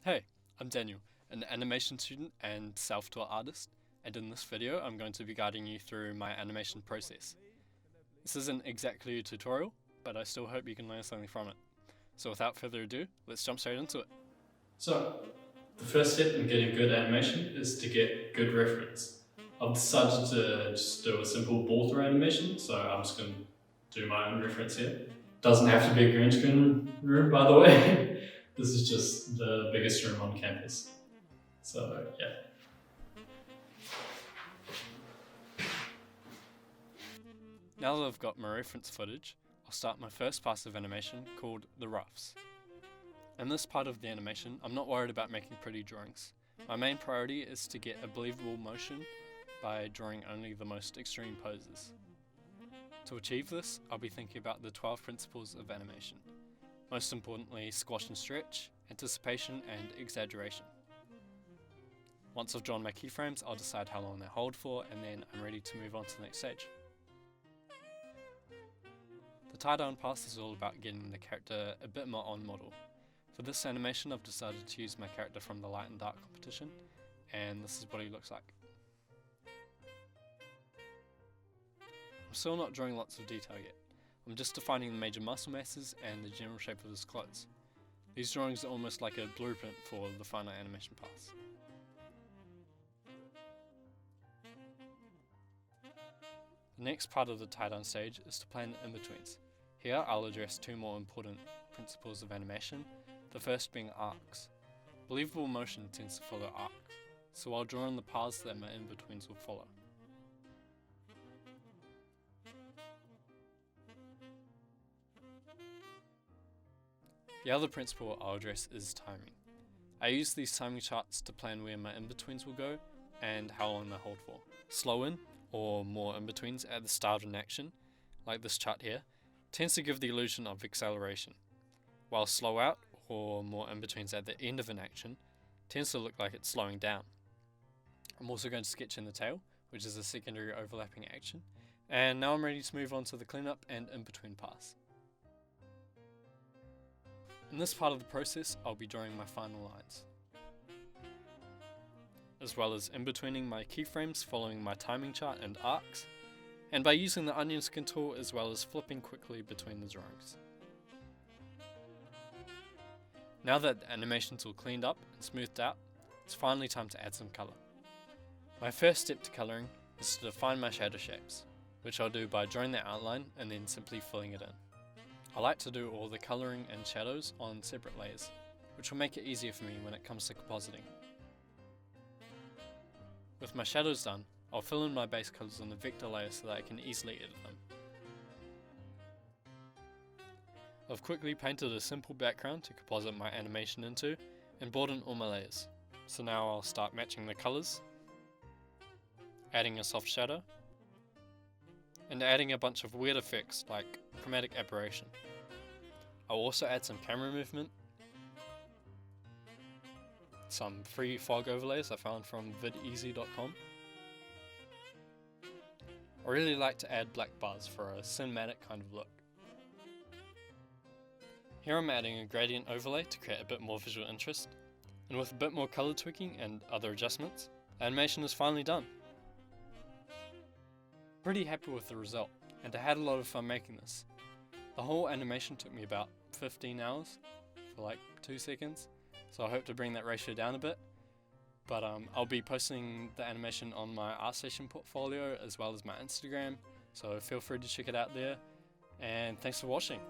Hey, I'm Daniel, an animation student and self-taught artist, and in this video I'm going to be guiding you through my animation process. This isn't exactly a tutorial, but I still hope you can learn something from it. So without further ado, let's jump straight into it. So, the first step in getting good animation is to get good reference. I've decided to just do a simple ball throw animation, so I'm just going to do my own reference here. Doesn't have to be a green screen room, by the way. This is just the biggest room on campus. So, yeah. Now that I've got my reference footage, I'll start my first pass of animation called the roughs. In this part of the animation, I'm not worried about making pretty drawings. My main priority is to get a believable motion by drawing only the most extreme poses. To achieve this, I'll be thinking about the 12 principles of animation. Most importantly, squash and stretch, anticipation, and exaggeration. Once I've drawn my keyframes, I'll decide how long they hold for, and then I'm ready to move on to the next stage. The Tiedown Pass is all about getting the character a bit more on model. For this animation, I've decided to use my character from the light and dark competition, and this is what he looks like. I'm still not drawing lots of detail yet. I'm just defining the major muscle masses and the general shape of his clothes. These drawings are almost like a blueprint for the final animation pass. The next part of the tie-down stage is to plan the in-betweens. Here I'll address two more important principles of animation, the first being arcs. Believable motion tends to follow arcs, so I'll draw in the paths that my in-betweens will follow. The other principle I'll address is timing. I use these timing charts to plan where my in-betweens will go and how long they hold for. Slow in, or more in-betweens at the start of an action, like this chart here, tends to give the illusion of acceleration, while slow out, or more in-betweens at the end of an action, tends to look like it's slowing down. I'm also going to sketch in the tail, which is a secondary overlapping action, and now I'm ready to move on to the cleanup and in-between pass. In this part of the process, I'll be drawing my final lines, as well as in-betweening my keyframes following my timing chart and arcs, and by using the onion skin tool as well as flipping quickly between the drawings. Now that the animation's all cleaned up and smoothed out, it's finally time to add some colour. My first step to colouring is to define my shadow shapes, which I'll do by drawing the outline and then simply filling it in. I like to do all the colouring and shadows on separate layers, which will make it easier for me when it comes to compositing. With my shadows done, I'll fill in my base colours on the vector layer so that I can easily edit them. I've quickly painted a simple background to composite my animation into and brought in all my layers. So now I'll start matching the colours, adding a soft shadow, and adding a bunch of weird effects like chromatic aberration. I'll also add some camera movement, some free fog overlays I found from videasy.com. I really like to add black bars for a cinematic kind of look. Here I'm adding a gradient overlay to create a bit more visual interest, and with a bit more colour tweaking and other adjustments, the animation is finally done. Pretty happy with the result, and I had a lot of fun making this. The whole animation took me about 15 hours for like 2 seconds, so I hope to bring that ratio down a bit. But I'll be posting the animation on my ArtStation portfolio as well as my Instagram, so feel free to check it out there, and thanks for watching.